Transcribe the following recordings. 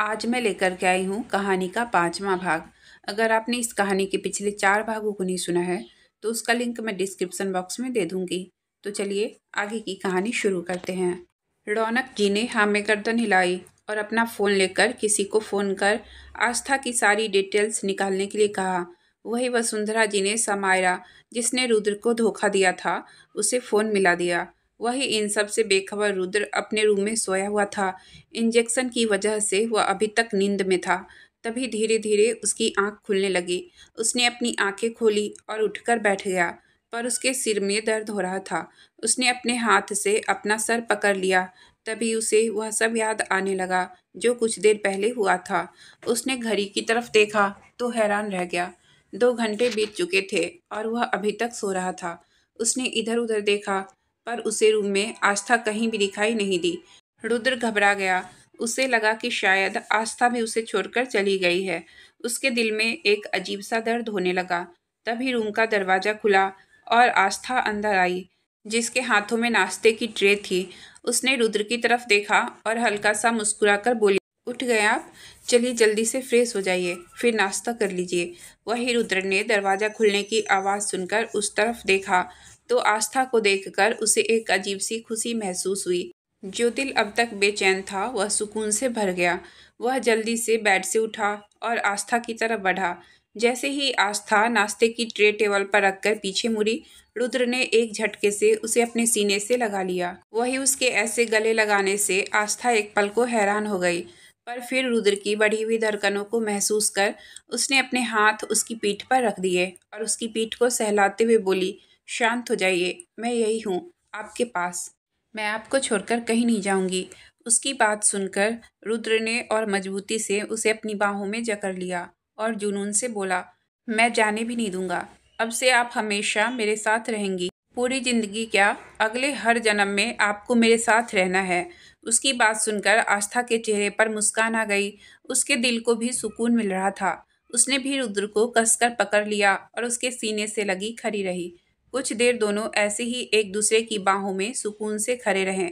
आज मैं लेकर के आई हूँ कहानी का 5वां भाग। अगर आपने इस कहानी के पिछले 4 भागों को नहीं सुना है तो उसका लिंक मैं डिस्क्रिप्शन बॉक्स में दे दूँगी। तो चलिए आगे की कहानी शुरू करते हैं। रौनक जी ने हाँ में गर्दन हिलाई और अपना फ़ोन लेकर किसी को फ़ोन कर आस्था की सारी डिटेल्स निकालने के लिए कहा। वही वसुंधरा जी ने समायरा, जिसने रुद्र को धोखा दिया था, उसे फ़ोन मिला दिया। वही इन सब से बेखबर रुद्र अपने रूम में सोया हुआ था। इंजेक्शन की वजह से वह अभी तक नींद में था। तभी धीरे धीरे उसकी आंख खुलने लगी। उसने अपनी आंखें खोली और उठकर बैठ गया, पर उसके सिर में दर्द हो रहा था। उसने अपने हाथ से अपना सर पकड़ लिया। तभी उसे वह सब याद आने लगा जो कुछ देर पहले हुआ था। उसने घड़ी की तरफ देखा तो हैरान रह गया। 2 घंटे बीत चुके थे और वह अभी तक सो रहा था। उसने इधर उधर देखा, पर उसे रूम में आस्था कहीं भी दिखाई नहीं दी। रुद्र घबरा गया। उसे लगा कि शायद आस्था भी उसे छोड़कर चली गई है। उसके दिल में एक अजीब सा दर्द होने लगा। तभी रूम का दरवाजा खुला और आस्था अंदर आई, जिसके हाथों में नाश्ते की ट्रे थी। उसने रुद्र की तरफ देखा और हल्का सा मुस्कुराकर बोली, उठ गए आप? चलिए जल्दी से फ्रेश हो जाइए, फिर नाश्ता कर लीजिए। वही रुद्र ने दरवाजा खुलने की आवाज़ सुनकर उस तरफ देखा तो आस्था को देखकर उसे एक अजीब सी खुशी महसूस हुई। जो दिल अब तक बेचैन था वह सुकून से भर गया। वह जल्दी से बेड से उठा और आस्था की तरफ बढ़ा। जैसे ही आस्था नाश्ते की ट्रे टेबल पर रखकर पीछे मुड़ी, रुद्र ने एक झटके से उसे अपने सीने से लगा लिया। वही उसके ऐसे गले लगाने से आस्था एक पल को हैरान हो गई, पर फिर रुद्र की बढ़ी हुई धड़कनों को महसूस कर उसने अपने हाथ उसकी पीठ पर रख दिए और उसकी पीठ को सहलाते हुए बोली, शांत हो जाइए, मैं यही हूँ, आपके पास। मैं आपको छोड़कर कहीं नहीं जाऊंगी। उसकी बात सुनकर रुद्र ने और मजबूती से उसे अपनी बाहों में जकड़ लिया और जुनून से बोला, मैं जाने भी नहीं दूंगा। अब से आप हमेशा मेरे साथ रहेंगी। पूरी जिंदगी क्या, अगले हर जन्म में आपको मेरे साथ रहना है। उसकी बात सुनकर आस्था के चेहरे पर मुस्कान आ गई। उसके दिल को भी सुकून मिल रहा था। उसने भी रुद्र को कसकर पकड़ लिया और उसके सीने से लगी खड़ी रही। कुछ देर दोनों ऐसे ही एक दूसरे की बाहों में सुकून से खड़े रहे।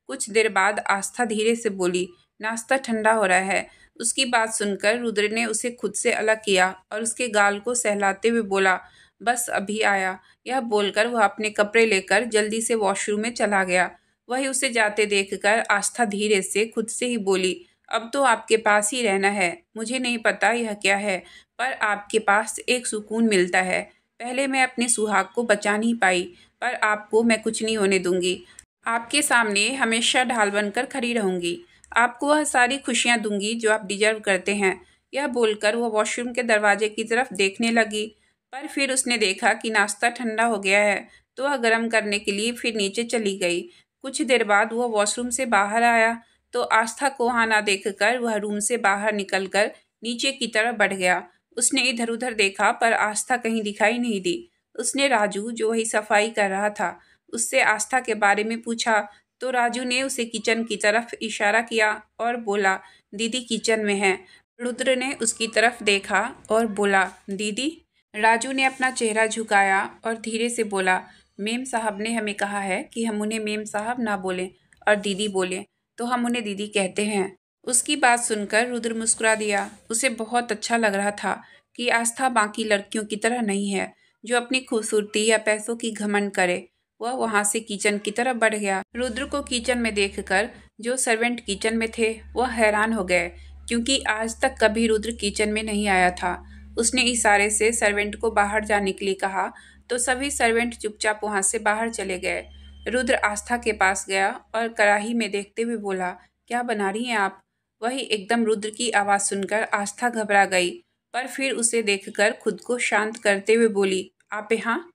कुछ देर बाद आस्था धीरे से बोली, नाश्ता ठंडा हो रहा है। उसकी बात सुनकर रुद्र ने उसे खुद से अलग किया और उसके गाल को सहलाते हुए बोला, बस अभी आया। यह बोलकर वह अपने कपड़े लेकर जल्दी से वॉशरूम में चला गया। वही उसे जाते देखकर आस्था धीरे से खुद से ही बोली, अब तो आपके पास ही रहना है। मुझे नहीं पता यह क्या है, पर आपके पास एक सुकून मिलता है। पहले मैं अपने सुहाग को बचा नहीं पाई, पर आपको मैं कुछ नहीं होने दूंगी। आपके सामने हमेशा ढाल बनकर खड़ी रहूंगी। आपको वह सारी खुशियां दूंगी जो आप डिजर्व करते हैं। यह बोलकर वह वॉशरूम के दरवाजे की तरफ देखने लगी, पर फिर उसने देखा कि नाश्ता ठंडा हो गया है, तो वह गर्म करने के लिए फिर नीचे चली गई। कुछ देर बाद वह वॉशरूम से बाहर आया तो आस्था को वहाँ ना देखकर वह रूम से बाहर निकलकर नीचे की तरफ बढ़ गया। उसने इधर उधर देखा, पर आस्था कहीं दिखाई नहीं दी। उसने राजू, जो वही सफाई कर रहा था, उससे आस्था के बारे में पूछा तो राजू ने उसे किचन की तरफ इशारा किया और बोला, दीदी किचन में है। रुद्र ने उसकी तरफ देखा और बोला, दीदी? राजू ने अपना चेहरा झुकाया और धीरे से बोला, मेम साहब ने हमें कहा है कि हम उन्हें मेम साहब ना बोलें और दीदी बोलें, तो हम उन्हें दीदी कहते हैं। उसकी बात सुनकर रुद्र मुस्कुरा दिया। उसे बहुत अच्छा लग रहा था कि आस्था बाकी लड़कियों की तरह नहीं है जो अपनी खूबसूरती या पैसों की घमंड करे। वह वहां से किचन की तरफ बढ़ गया। रुद्र को किचन में देखकर जो सर्वेंट किचन में थे वह हैरान हो गए, क्योंकि आज तक कभी रुद्र किचन में नहीं आया था। उसने इशारे से सर्वेंट को बाहर जाने के लिए कहा तो सभी सर्वेंट चुपचाप वहां से बाहर चले गए। रुद्र आस्था के पास गया और कढ़ाई में देखते हुए बोला, क्या बना रही हैं आप? वही एकदम रुद्र की आवाज़ सुनकर आस्था घबरा गई, पर फिर उसे देखकर खुद को शांत करते हुए बोली, आप यहाँ?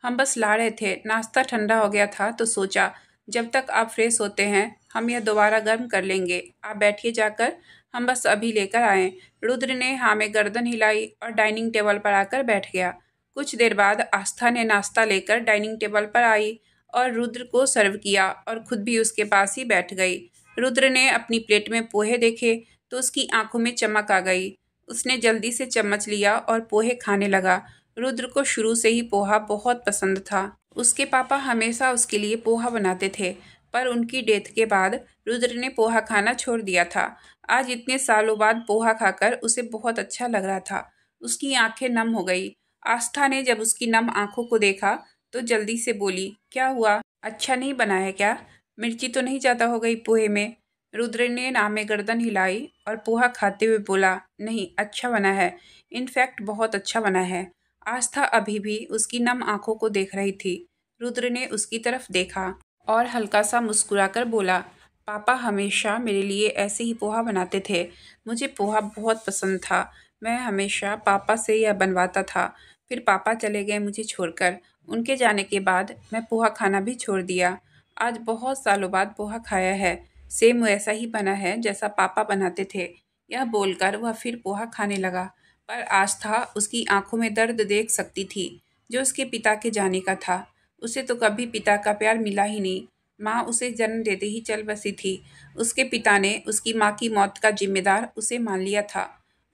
हम बस ला रहे थे, नाश्ता ठंडा हो गया था तो सोचा जब तक आप फ्रेश होते हैं हम यह दोबारा गर्म कर लेंगे। आप बैठिए जाकर, हम बस अभी लेकर आए। रुद्र ने हाँ में गर्दन हिलाई और डाइनिंग टेबल पर आकर बैठ गया। कुछ देर बाद आस्था ने नाश्ता लेकर डाइनिंग टेबल पर आई और रुद्र को सर्व किया और खुद भी उसके पास ही बैठ गई। रुद्र ने अपनी प्लेट में पोहे देखे तो उसकी आंखों में चमक आ गई। उसने जल्दी से चम्मच लिया और पोहे खाने लगा। रुद्र को शुरू से ही पोहा बहुत पसंद था। उसके पापा हमेशा उसके लिए पोहा बनाते थे, पर उनकी डेथ के बाद रुद्र ने पोहा खाना छोड़ दिया था। आज इतने सालों बाद पोहा खाकर उसे बहुत अच्छा लग रहा था। उसकी आंखें नम हो गई। आस्था ने जब उसकी नम आंखों को देखा तो जल्दी से बोली, क्या हुआ? अच्छा नहीं बना है क्या? मिर्ची तो नहीं ज़्यादा हो गई पोहे में? रुद्र ने नामे गर्दन हिलाई और पोहा खाते हुए बोला, नहीं, अच्छा बना है। इनफैक्ट बहुत अच्छा बना है। आस्था अभी भी उसकी नम आंखों को देख रही थी। रुद्र ने उसकी तरफ देखा और हल्का सा मुस्कुराकर बोला, पापा हमेशा मेरे लिए ऐसे ही पोहा बनाते थे। मुझे पोहा बहुत पसंद था। मैं हमेशा पापा से यह बनवाता था। फिर पापा चले गए मुझे छोड़कर। उनके जाने के बाद मैं पोहा खाना भी छोड़ दिया। आज बहुत सालों बाद पोहा खाया है। सेम वैसा ही बना है जैसा पापा बनाते थे। यह बोलकर वह फिर पोहा खाने लगा। पर आस्था उसकी आंखों में दर्द देख सकती थी, जो उसके पिता के जाने का था। उसे तो कभी पिता का प्यार मिला ही नहीं। माँ उसे जन्म देते ही चल बसी थी। उसके पिता ने उसकी माँ की मौत का जिम्मेदार उसे मान लिया था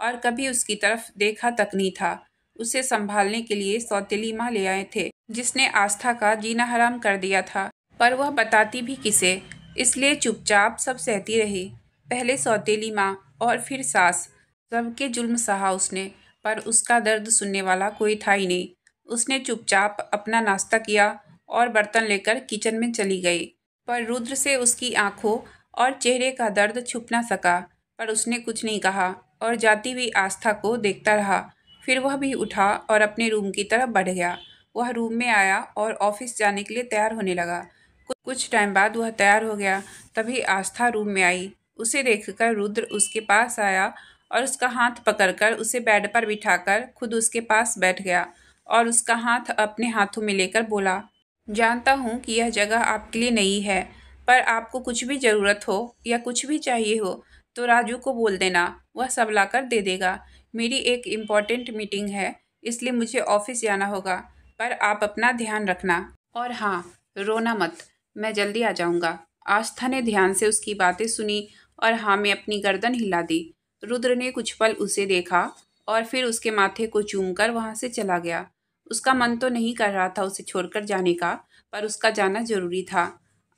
और कभी उसकी तरफ देखा तक नहीं था। उसे संभालने के लिए सौतेली माँ ले आए थे, जिसने आस्था का जीना हराम कर दिया था। पर वह बताती भी किसे, इसलिए चुपचाप सब सहती रही। पहले सौतेली माँ और फिर सास, सबके जुल्म सहा उसने, पर उसका दर्द सुनने वाला कोई था ही नहीं। उसने चुपचाप अपना नाश्ता किया और बर्तन लेकर किचन में चली गई। पर रुद्र से उसकी आंखों और चेहरे का दर्द छुप ना सका। पर उसने कुछ नहीं कहा और जाती हुई आस्था को देखता रहा। फिर वह भी उठा और अपने रूम की तरफ बढ़ गया। वह रूम में आया और ऑफिस जाने के लिए तैयार होने लगा। कुछ टाइम बाद वह तैयार हो गया। तभी आस्था रूम में आई। उसे देखकर रुद्र उसके पास आया और उसका हाथ पकड़कर उसे बेड पर बिठाकर खुद उसके पास बैठ गया और उसका हाथ अपने हाथों में लेकर बोला, जानता हूँ कि यह जगह आपके लिए नहीं है, पर आपको कुछ भी ज़रूरत हो या कुछ भी चाहिए हो तो राजू को बोल देना, वह सब लाकर दे देगा। मेरी एक इम्पॉर्टेंट मीटिंग है, इसलिए मुझे ऑफिस जाना होगा, पर आप अपना ध्यान रखना। और हाँ, रोना मत, मैं जल्दी आ जाऊँगा। आस्था ने ध्यान से उसकी बातें सुनी और हाँ में अपनी गर्दन हिला दी। रुद्र ने कुछ पल उसे देखा और फिर उसके माथे को चूमकर वहाँ से चला गया। उसका मन तो नहीं कर रहा था उसे छोड़कर जाने का, पर उसका जाना जरूरी था।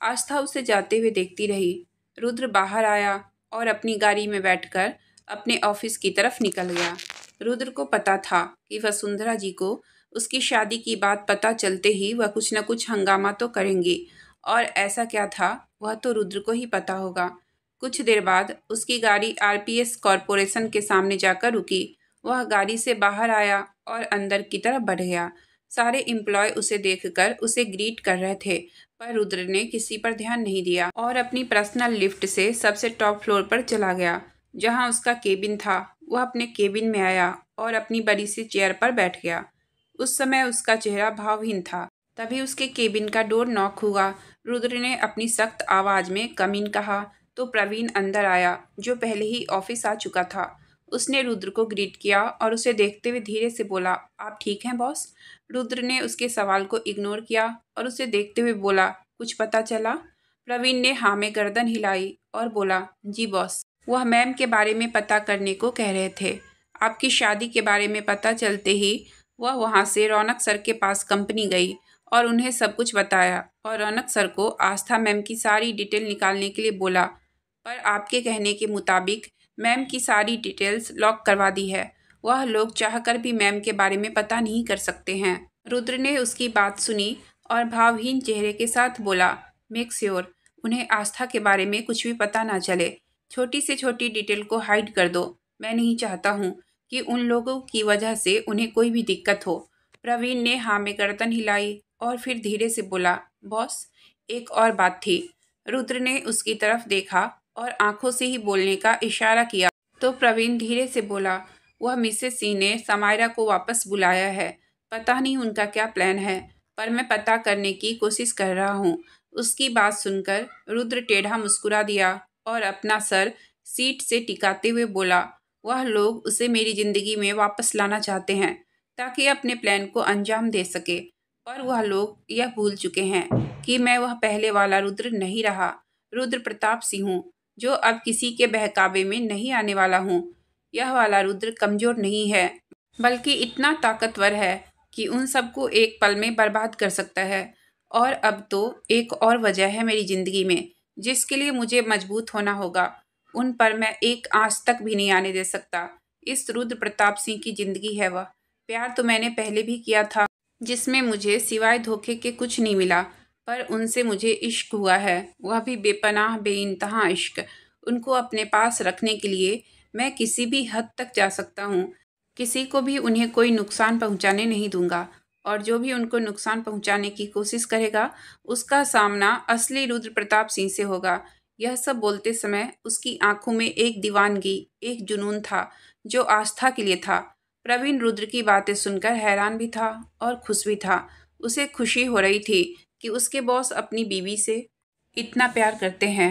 आस्था उसे जाते हुए देखती रही। रुद्र बाहर आया और अपनी गाड़ी में बैठकर अपने ऑफिस की तरफ निकल गया। रुद्र को पता था कि वसुंधरा जी को उसकी शादी की बात पता चलते ही वह कुछ न कुछ हंगामा तो करेंगी, और ऐसा क्या था वह तो रुद्र को ही पता होगा। कुछ देर बाद उसकी गाड़ी आरपीएस कॉरपोरेशन के सामने जाकर रुकी। वह गाड़ी से बाहर आया और अंदर की तरफ बढ़ गया। सारे एम्प्लॉय उसे देखकर उसे ग्रीट कर रहे थे, पर रुद्र ने किसी पर ध्यान नहीं दिया और अपनी पर्सनल लिफ्ट से सबसे टॉप फ्लोर पर चला गया, जहां उसका केबिन था। वह अपने केबिन में आया और अपनी बड़ी सी चेयर पर बैठ गया। उस समय उसका चेहरा भावहीन था। तभी उसके केबिन का डोर नॉक हुआ। रुद्र ने अपनी सख्त आवाज में कम इन कहा तो प्रवीण अंदर आया, जो पहले ही ऑफिस आ चुका था। उसने रुद्र को ग्रीट किया और उसे देखते हुए धीरे से बोला, आप ठीक हैं बॉस? रुद्र ने उसके सवाल को इग्नोर किया और उसे देखते हुए बोला, कुछ पता चला? प्रवीण ने हाँ में गर्दन हिलाई और बोला, जी बॉस, वह मैम के बारे में पता करने को कह रहे थे। आपकी शादी के बारे में पता चलते ही वह वहाँ से रौनक सर के पास कंपनी गई और उन्हें सब कुछ बताया और रौनक सर को आस्था मैम की सारी डिटेल निकालने के लिए बोला। पर आपके कहने के मुताबिक मैम की सारी डिटेल्स लॉक करवा दी है। वह लोग चाहकर भी मैम के बारे में पता नहीं कर सकते हैं। रुद्र ने उसकी बात सुनी और भावहीन चेहरे के साथ बोला, मेक श्योर उन्हें आस्था के बारे में कुछ भी पता ना चले। छोटी से छोटी डिटेल को हाइड कर दो। मैं नहीं चाहता हूँ कि उन लोगों की वजह से उन्हें कोई भी दिक्कत हो। प्रवीण ने हाँ में गर्दन हिलाई और फिर धीरे से बोला, बॉस, एक और बात थी। रुद्र ने उसकी तरफ देखा और आंखों से ही बोलने का इशारा किया तो प्रवीण धीरे से बोला, वह मिसेस सी ने समायरा को वापस बुलाया है। पता नहीं उनका क्या प्लान है, पर मैं पता करने की कोशिश कर रहा हूँ। उसकी बात सुनकर रुद्र टेढ़ा मुस्कुरा दिया और अपना सर सीट से टिकाते हुए बोला, वह लोग उसे मेरी जिंदगी में वापस लाना चाहते हैं ताकि अपने प्लान को अंजाम दे सके। पर वह लोग यह भूल चुके हैं कि मैं वह पहले वाला रुद्र नहीं रहा। रुद्र प्रताप सिंह हूँ, जो अब किसी के बहकावे में नहीं आने वाला हूँ। यह वाला रुद्र कमजोर नहीं है, बल्कि इतना ताकतवर है कि उन सबको एक पल में बर्बाद कर सकता है। और अब तो एक और वजह है मेरी ज़िंदगी में, जिसके लिए मुझे मजबूत होना होगा। उन पर मैं एक आंच तक भी नहीं आने दे सकता। इस रुद्र प्रताप सिंह की जिंदगी है वह। प्यार तो मैंने पहले भी किया था, जिसमें मुझे सिवाय धोखे के कुछ नहीं मिला, पर उनसे मुझे इश्क हुआ है, वह भी बेपनाह बेइंतहा इश्क। उनको अपने पास रखने के लिए मैं किसी भी हद तक जा सकता हूँ। किसी को भी उन्हें कोई नुकसान पहुँचाने नहीं दूंगा, और जो भी उनको नुकसान पहुँचाने की कोशिश करेगा उसका सामना असली रुद्र प्रताप सिंह से होगा। यह सब बोलते समय उसकी आंखों में एक दीवानगी, एक जुनून था जो आस्था के लिए था। प्रवीण रुद्र की बातें सुनकर हैरान भी था और खुश भी था। उसे खुशी हो रही थी कि उसके बॉस अपनी बीवी से इतना प्यार करते हैं।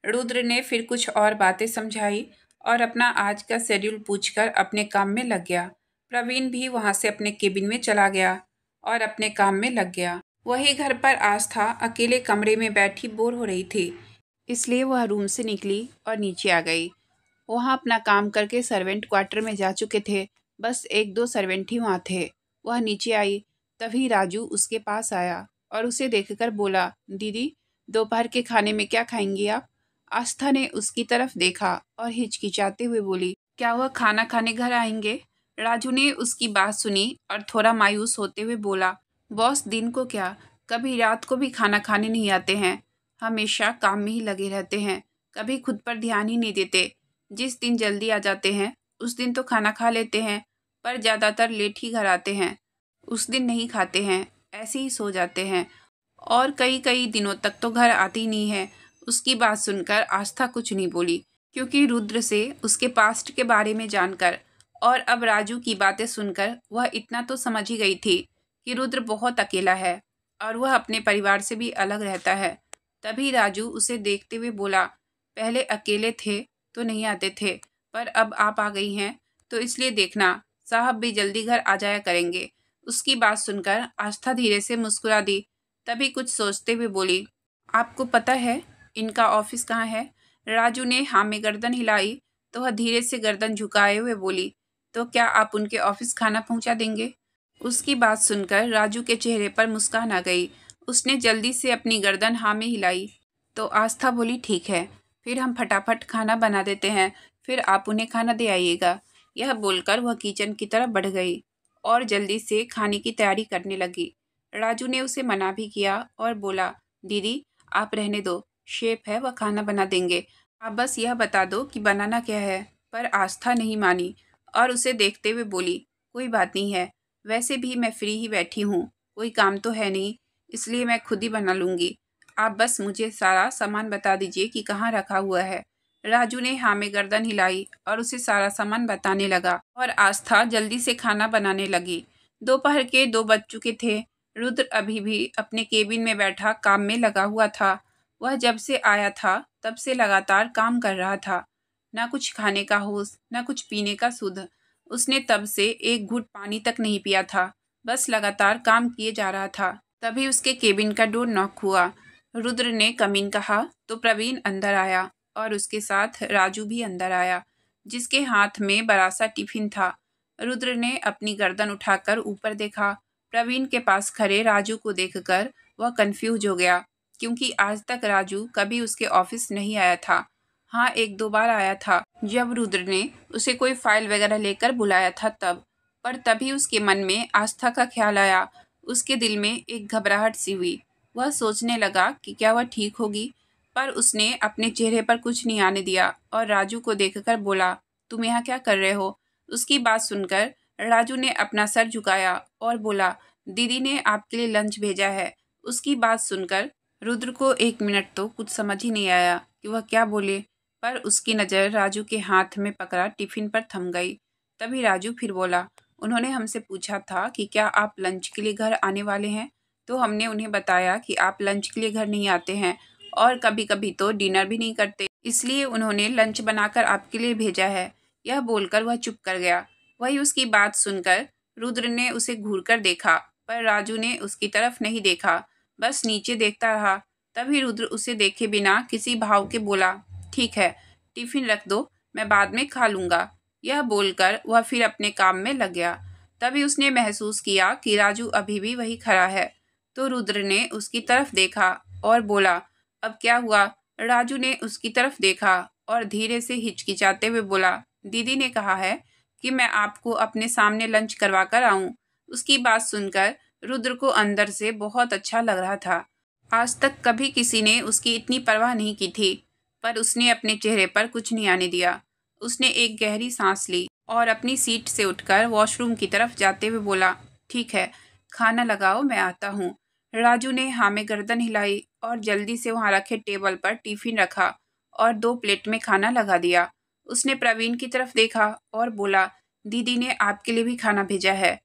रुद्र ने फिर कुछ और बातें समझाई और अपना आज का शेड्यूल पूछकर अपने काम में लग गया। प्रवीण भी वहां से अपने केबिन में चला गया और अपने काम में लग गया। वही घर पर आस्था अकेले कमरे में बैठी बोर हो रही थी, इसलिए वह रूम से निकली और नीचे आ गई। वहाँ अपना काम करके सर्वेंट क्वार्टर में जा चुके थे, बस एक दो सर्वेंट ही वहाँ थे। वह नीचे आई, तभी राजू उसके पास आया और उसे देखकर बोला, दीदी, दोपहर के खाने में क्या खाएंगी आप? आस्था ने उसकी तरफ देखा और हिचकिचाते हुए बोली, क्या वह खाना खाने घर आएंगे? राजू ने उसकी बात सुनी और थोड़ा मायूस होते हुए बोला, बॉस दिन को क्या, कभी रात को भी खाना खाने नहीं आते हैं। हमेशा काम में ही लगे रहते हैं, कभी खुद पर ध्यान ही नहीं देते। जिस दिन जल्दी आ जाते हैं उस दिन तो खाना खा लेते हैं, पर ज़्यादातर लेट ही घर आते हैं। उस दिन नहीं खाते हैं, ऐसे ही सो जाते हैं, और कई कई दिनों तक तो घर आती ही नहीं है। उसकी बात सुनकर आस्था कुछ नहीं बोली, क्योंकि रुद्र से उसके पास्ट के बारे में जानकर और अब राजू की बातें सुनकर वह इतना तो समझ ही गई थी कि रुद्र बहुत अकेला है और वह अपने परिवार से भी अलग रहता है। तभी राजू उसे देखते हुए बोला, पहले अकेले थे तो नहीं आते थे, पर अब आप आ गई हैं तो इसलिए देखना, साहब भी जल्दी घर आ जाया करेंगे। उसकी बात सुनकर आस्था धीरे से मुस्कुरा दी, तभी कुछ सोचते हुए बोली, आपको पता है इनका ऑफिस कहाँ है? राजू ने हाँ में गर्दन हिलाई तो वह धीरे से गर्दन झुकाए हुए बोली, तो क्या आप उनके ऑफिस खाना पहुँचा देंगे? उसकी बात सुनकर राजू के चेहरे पर मुस्कान आ गई। उसने जल्दी से अपनी गर्दन हाँ में हिलाई तो आस्था बोली, ठीक है, फिर हम फटाफट खाना बना देते हैं, फिर आप उन्हें खाना दे आइएगा। यह बोलकर वह किचन की तरफ बढ़ गई और जल्दी से खाने की तैयारी करने लगी। राजू ने उसे मना भी किया और बोला, दीदी, आप रहने दो, शेफ है, वह खाना बना देंगे, आप बस यह बता दो कि बनाना क्या है। पर आस्था नहीं मानी और उसे देखते हुए बोली, कोई बात नहीं है, वैसे भी मैं फ्री ही बैठी हूँ, कोई काम तो है नहीं, इसलिए मैं खुद ही बना लूँगी। आप बस मुझे सारा सामान बता दीजिए कि कहाँ रखा हुआ है। राजू ने हाँ में गर्दन हिलाई और उसे सारा सामान बताने लगा और आस्था जल्दी से खाना बनाने लगी। दोपहर के 2 बज चुके थे। रुद्र अभी भी अपने केबिन में बैठा काम में लगा हुआ था। वह जब से आया था तब से लगातार काम कर रहा था। ना कुछ खाने का होश, ना कुछ पीने का सुध। उसने तब से एक घूंट पानी तक नहीं पिया था, बस लगातार काम किए जा रहा था। तभी उसके केबिन का डोर नॉक हुआ। रुद्र ने कमीन कहा तो प्रवीण अंदर आया और उसके साथ राजू भी अंदर आया, जिसके हाथ में बड़ा सा टिफिन था। रुद्र ने अपनी गर्दन उठाकर ऊपर देखा। प्रवीण के पास खड़े राजू को देखकर वह कंफ्यूज हो गया, क्योंकि आज तक राजू कभी उसके ऑफिस नहीं आया था। हाँ, एक दो बार आया था जब रुद्र ने उसे कोई फाइल वगैरह लेकर बुलाया था तब, पर तभी उसके मन में आस्था का ख्याल आया। उसके दिल में एक घबराहट सी हुई। वह सोचने लगा कि क्या वह ठीक होगी, पर उसने अपने चेहरे पर कुछ नहीं आने दिया और राजू को देखकर बोला, तुम यहाँ क्या कर रहे हो? उसकी बात सुनकर राजू ने अपना सर झुकाया और बोला, दीदी ने आपके लिए लंच भेजा है। उसकी बात सुनकर रुद्र को 1 मिनट तो कुछ समझ ही नहीं आया कि वह क्या बोले, पर उसकी नज़र राजू के हाथ में पकड़ा टिफिन पर थम गई। तभी राजू फिर बोला, उन्होंने हमसे पूछा था कि क्या आप लंच के लिए घर आने वाले हैं, तो हमने उन्हें बताया कि आप लंच के लिए घर नहीं आते हैं और कभी कभी तो डिनर भी नहीं करते, इसलिए उन्होंने लंच बनाकर आपके लिए भेजा है। यह बोलकर वह चुप कर गया। वही उसकी बात सुनकर रुद्र ने उसे घूरकर देखा, पर राजू ने उसकी तरफ नहीं देखा, बस नीचे देखता रहा। तभी रुद्र उसे देखे बिना किसी भाव के बोला, ठीक है, टिफिन रख दो, मैं बाद में खा लूँगा। यह बोलकर वह फिर अपने काम में लग गया। तभी उसने महसूस किया कि राजू अभी भी वही खड़ा है, तो रुद्र ने उसकी तरफ देखा और बोला, अब क्या हुआ? राजू ने उसकी तरफ देखा और धीरे से हिचकिचाते हुए बोला, दीदी ने कहा है कि मैं आपको अपने सामने लंच करवा कर आऊं। उसकी बात सुनकर रुद्र को अंदर से बहुत अच्छा लग रहा था। आज तक कभी किसी ने उसकी इतनी परवाह नहीं की थी, पर उसने अपने चेहरे पर कुछ नहीं आने दिया। उसने एक गहरी सांस ली और अपनी सीट से उठकर वॉशरूम की तरफ जाते हुए बोला, ठीक है, खाना लगाओ, मैं आता हूँ। राजू ने हाँ में गर्दन हिलाई और जल्दी से वहाँ रखे टेबल पर टिफिन रखा और 2 प्लेट में खाना लगा दिया। उसने प्रवीण की तरफ देखा और बोला, दीदी ने आपके लिए भी खाना भेजा है,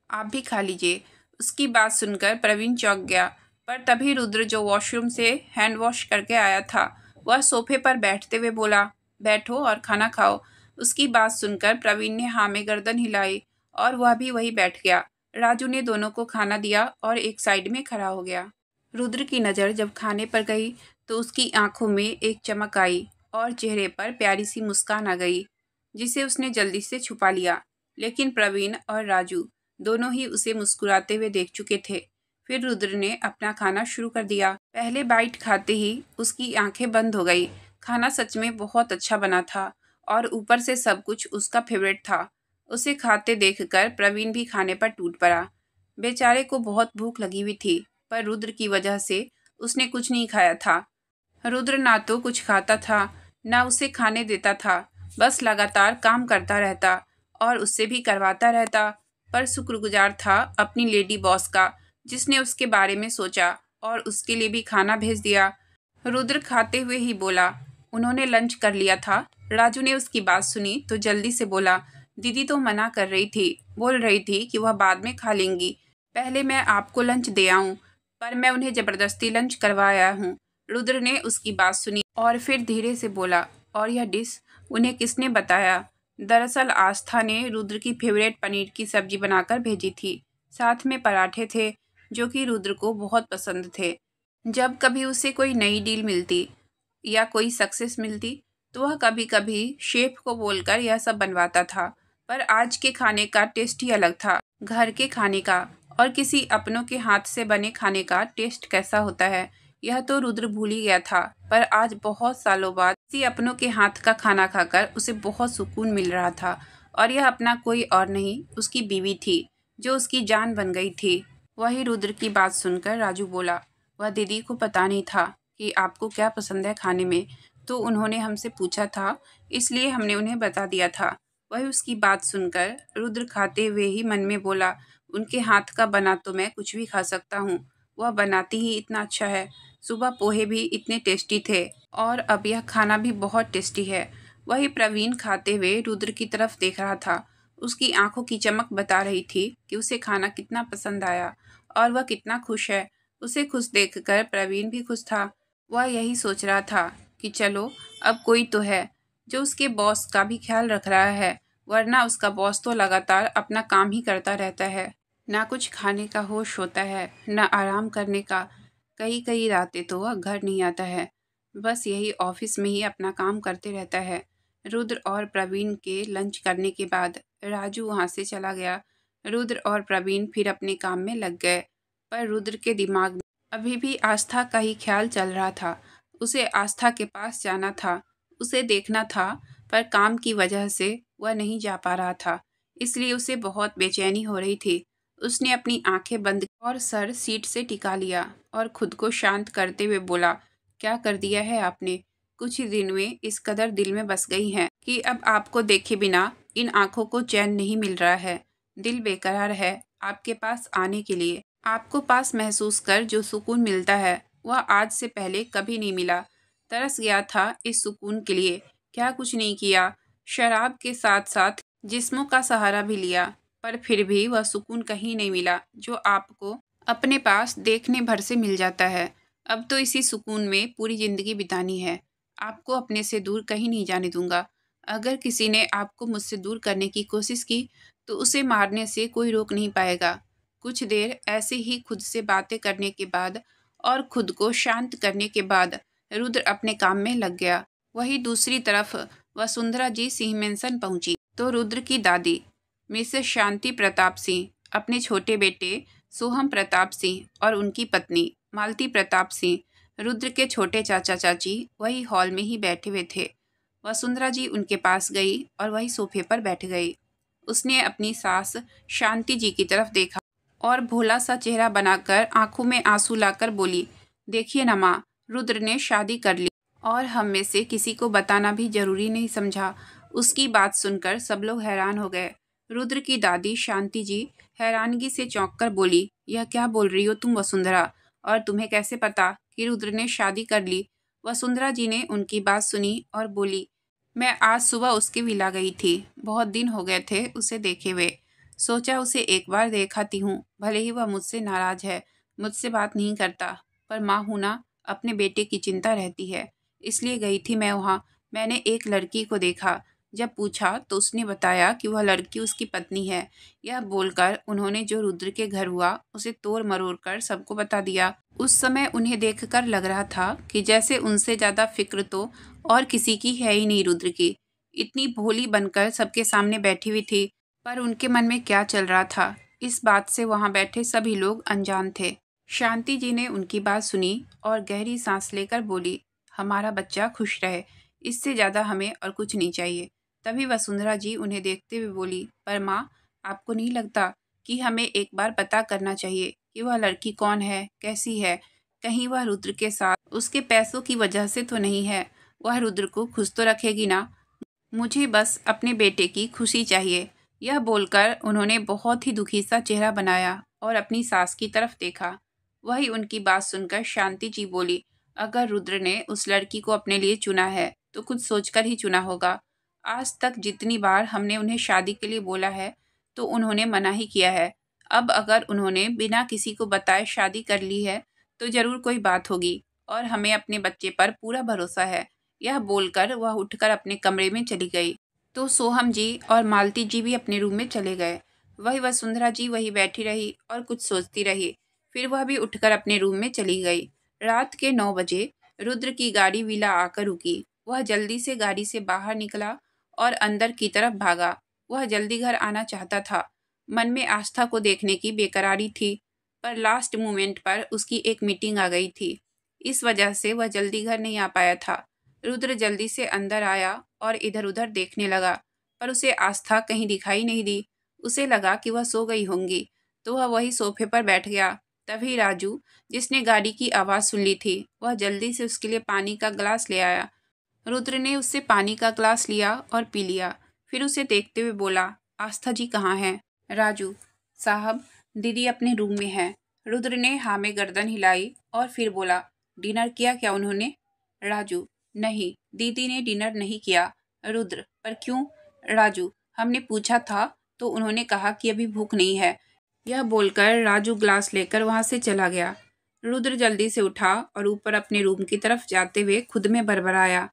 आप भी खा लीजिए। उसकी बात सुनकर प्रवीण चौंक गया, पर तभी रुद्र जो वॉशरूम से हैंड वॉश करके आया था, वह सोफे पर बैठते हुए बोला, बैठो और खाना खाओ। उसकी बात सुनकर प्रवीण ने हाँ में गर्दन हिलाई और वह भी वही बैठ गया। राजू ने दोनों को खाना दिया और एक साइड में खड़ा हो गया। रुद्र की नज़र जब खाने पर गई तो उसकी आंखों में एक चमक आई और चेहरे पर प्यारी सी मुस्कान आ गई, जिसे उसने जल्दी से छुपा लिया। लेकिन प्रवीण और राजू दोनों ही उसे मुस्कुराते हुए देख चुके थे। फिर रुद्र ने अपना खाना शुरू कर दिया। पहले बाइट खाते ही उसकी आंखें बंद हो गई। खाना सच में बहुत अच्छा बना था और ऊपर से सब कुछ उसका फेवरेट था। उसे खाते देखकर प्रवीण भी खाने पर टूट पड़ा। बेचारे को बहुत भूख लगी हुई थी, पर रुद्र की वजह से उसने कुछ नहीं खाया था। रुद्र ना तो कुछ खाता था, ना उसे खाने देता था, बस लगातार काम करता रहता और उससे भी करवाता रहता। पर शुक्रगुजार था अपनी लेडी बॉस का, जिसने उसके बारे में सोचा और उसके लिए भी खाना भेज दिया। रुद्र खाते हुए ही बोला, उन्होंने लंच कर लिया था। राजू ने उसकी बात सुनी तो जल्दी से बोला, दीदी तो मना कर रही थी, बोल रही थी कि वह बाद में खा लेंगी। पहले मैं आपको लंच दे आऊं, पर मैं उन्हें जबरदस्ती लंच करवाया हूँ। रुद्र ने उसकी बात सुनी और फिर धीरे से बोला, और यह डिश उन्हें किसने बताया? दरअसल आस्था ने रुद्र की फेवरेट पनीर की सब्जी बनाकर भेजी थी। साथ में पराठे थे, जो कि रुद्र को बहुत पसंद थे। जब कभी उसे कोई नई डील मिलती या कोई सक्सेस मिलती, तो वह कभी कभी शेफ को बोलकर यह सब बनवाता था। पर आज के खाने का टेस्ट ही अलग था। घर के खाने का और किसी अपनों के हाथ से बने खाने का टेस्ट कैसा होता है, यह तो रुद्र भूल ही गया था। पर आज बहुत सालों बाद किसी अपनों के हाथ का खाना खाकर उसे बहुत सुकून मिल रहा था। और यह अपना कोई और नहीं, उसकी बीवी थी, जो उसकी जान बन गई थी। वही रुद्र की बात सुनकर राजू बोला, वह दीदी को पता नहीं था कि आपको क्या पसंद है खाने में, तो उन्होंने हमसे पूछा था, इसलिए हमने उन्हें बता दिया था। वही उसकी बात सुनकर रुद्र खाते हुए ही मन में बोला, उनके हाथ का बना तो मैं कुछ भी खा सकता हूँ, वह बनाती ही इतना अच्छा है। सुबह पोहे भी इतने टेस्टी थे और अब यह खाना भी बहुत टेस्टी है। वही प्रवीण खाते हुए रुद्र की तरफ देख रहा था। उसकी आंखों की चमक बता रही थी कि उसे खाना कितना पसंद आया और वह कितना खुश है। उसे खुश देखकर प्रवीण भी खुश था। वह यही सोच रहा था कि चलो, अब कोई तो है जो उसके बॉस का भी ख्याल रख रहा है, वरना उसका बॉस तो लगातार अपना काम ही करता रहता है। ना कुछ खाने का होश होता है, ना आराम करने का। कई कई रातें तो वह घर नहीं आता है, बस यही ऑफिस में ही अपना काम करते रहता है। रुद्र और प्रवीण के लंच करने के बाद राजू वहाँ से चला गया। रुद्र और प्रवीण फिर अपने काम में लग गए, पर रुद्र के दिमाग में अभी भी आस्था का ही ख्याल चल रहा था। उसे आस्था के पास जाना था, उसे देखना था, पर काम की वजह से वह नहीं जा पा रहा था, इसलिए उसे बहुत बेचैनी हो रही थी। उसने अपनी आंखें बंद और सर सीट से टिका लिया और खुद को शांत करते हुए बोला, क्या कर दिया है आपने? कुछ ही दिन में इस कदर दिल में बस गई हैं कि अब आपको देखे बिना इन आंखों को चैन नहीं मिल रहा है। दिल बेकरार है आपके पास आने के लिए। आपको पास महसूस कर जो सुकून मिलता है, वह आज से पहले कभी नहीं मिला। तरस गया था इस सुकून के लिए। क्या कुछ नहीं किया, शराब के साथ साथ जिस्मों का सहारा भी लिया, पर फिर भी वह सुकून कहीं नहीं मिला जो आपको अपने पास देखने भर से मिल जाता है। अब तो इसी सुकून में पूरी जिंदगी बितानी है। आपको अपने से दूर कहीं नहीं जाने दूंगा। अगर किसी ने आपको मुझसे दूर करने की कोशिश की, तो उसे मारने से कोई रोक नहीं पाएगा। कुछ देर ऐसे ही खुद से बातें करने के बाद और खुद को शांत करने के बाद रुद्र अपने काम में लग गया। वहीं दूसरी तरफ वसुंधरा जी सिंह मेंशन पहुंची तो रुद्र की दादी मिसेस शांति प्रताप सिंह अपने छोटे बेटे सोहम प्रताप सिंह और उनकी पत्नी मालती प्रताप सिंह, रुद्र के छोटे चाचा चाची, वही हॉल में ही बैठे हुए थे। वसुंधरा जी उनके पास गई और वही सोफे पर बैठ गई। उसने अपनी सास शांति जी की तरफ देखा और भोला सा चेहरा बनाकर आंखों में आंसू लाकर बोली, देखिए ना माँ, रुद्र ने शादी कर ली और हम में से किसी को बताना भी जरूरी नहीं समझा। उसकी बात सुनकर सब लोग हैरान हो गए। रुद्र की दादी शांति जी हैरानगी से चौंक कर बोली, यह क्या बोल रही हो तुम वसुंधरा, और तुम्हें कैसे पता कि रुद्र ने शादी कर ली? वसुंधरा जी ने उनकी बात सुनी और बोली, मैं आज सुबह उसकी विला गई थी। बहुत दिन हो गए थे उसे देखे हुए। सोचा उसे एक बार देख आती हूँ, भले ही वह मुझसे नाराज है, मुझसे बात नहीं करता, पर माँ हूँ ना, अपने बेटे की चिंता रहती है, इसलिए गई थी मैं वहाँ। मैंने एक लड़की को देखा। जब पूछा तो उसने बताया कि वह लड़की उसकी पत्नी है। यह बोलकर उन्होंने जो रुद्र के घर हुआ उसे तोड़ मरोड़ कर सबको बता दिया। उस समय उन्हें देखकर लग रहा था कि जैसे उनसे ज्यादा फिक्र तो और किसी की है ही नहीं रुद्र की। इतनी भोली बनकर सबके सामने बैठी हुई थी, पर उनके मन में क्या चल रहा था, इस बात से वहां बैठे सभी लोग अनजान थे। शांति जी ने उनकी बात सुनी और गहरी सांस लेकर बोली, हमारा बच्चा खुश रहे, इससे ज्यादा हमें और कुछ नहीं चाहिए। तभी वसुंधरा जी उन्हें देखते हुए बोली, पर माँ, आपको नहीं लगता कि हमें एक बार पता करना चाहिए कि वह लड़की कौन है, कैसी है? कहीं वह रुद्र के साथ उसके पैसों की वजह से तो नहीं है? वह रुद्र को खुश तो रखेगी ना? मुझे बस अपने बेटे की खुशी चाहिए। यह बोलकर उन्होंने बहुत ही दुखी सा चेहरा बनाया और अपनी सास की तरफ देखा। वही उनकी बात सुनकर शांति जी बोली, अगर रुद्र ने उस लड़की को अपने लिए चुना है तो कुछ सोचकर ही चुना होगा। आज तक जितनी बार हमने उन्हें शादी के लिए बोला है तो उन्होंने मना ही किया है। अब अगर उन्होंने बिना किसी को बताए शादी कर ली है तो जरूर कोई बात होगी, और हमें अपने बच्चे पर पूरा भरोसा है। यह बोलकर वह उठकर अपने कमरे में चली गई। तो सोहम जी और मालती जी भी अपने रूम में चले गए। वही वसुंधरा जी वही बैठी रही और कुछ सोचती रही। फिर वह भी उठकर अपने रूम में चली गई। रात के 9 बजे रुद्र की गाड़ी विला आकर रुकी। वह जल्दी से गाड़ी से बाहर निकला और अंदर की तरफ भागा। वह जल्दी घर आना चाहता था। मन में आस्था को देखने की बेकरारी थी, पर लास्ट मोमेंट पर उसकी एक मीटिंग आ गई थी। इस वजह से वह जल्दी घर नहीं आ पाया था। रुद्र जल्दी से अंदर आया और इधर उधर देखने लगा, पर उसे आस्था कहीं दिखाई नहीं दी। उसे लगा कि वह सो गई होंगी, तो वह वही सोफे पर बैठ गया। तभी राजू, जिसने गाड़ी की आवाज़ सुन ली थी, वह जल्दी से उसके लिए पानी का ग्लास ले आया। रुद्र ने उससे पानी का ग्लास लिया और पी लिया। फिर उसे देखते हुए बोला, आस्था जी कहाँ हैं? राजू, साहब, दीदी अपने रूम में है। रुद्र ने हाँ में गर्दन हिलाई और फिर बोला, डिनर किया क्या उन्होंने? राजू, नहीं, दीदी ने डिनर नहीं किया। रुद्र, पर क्यों? राजू, हमने पूछा था तो उन्होंने कहा कि अभी भूख नहीं है। यह बोलकर राजू ग्लास लेकर वहां से चला गया। रुद्र जल्दी से उठा और ऊपर अपने रूम की तरफ जाते हुए खुद में बड़बड़ाया,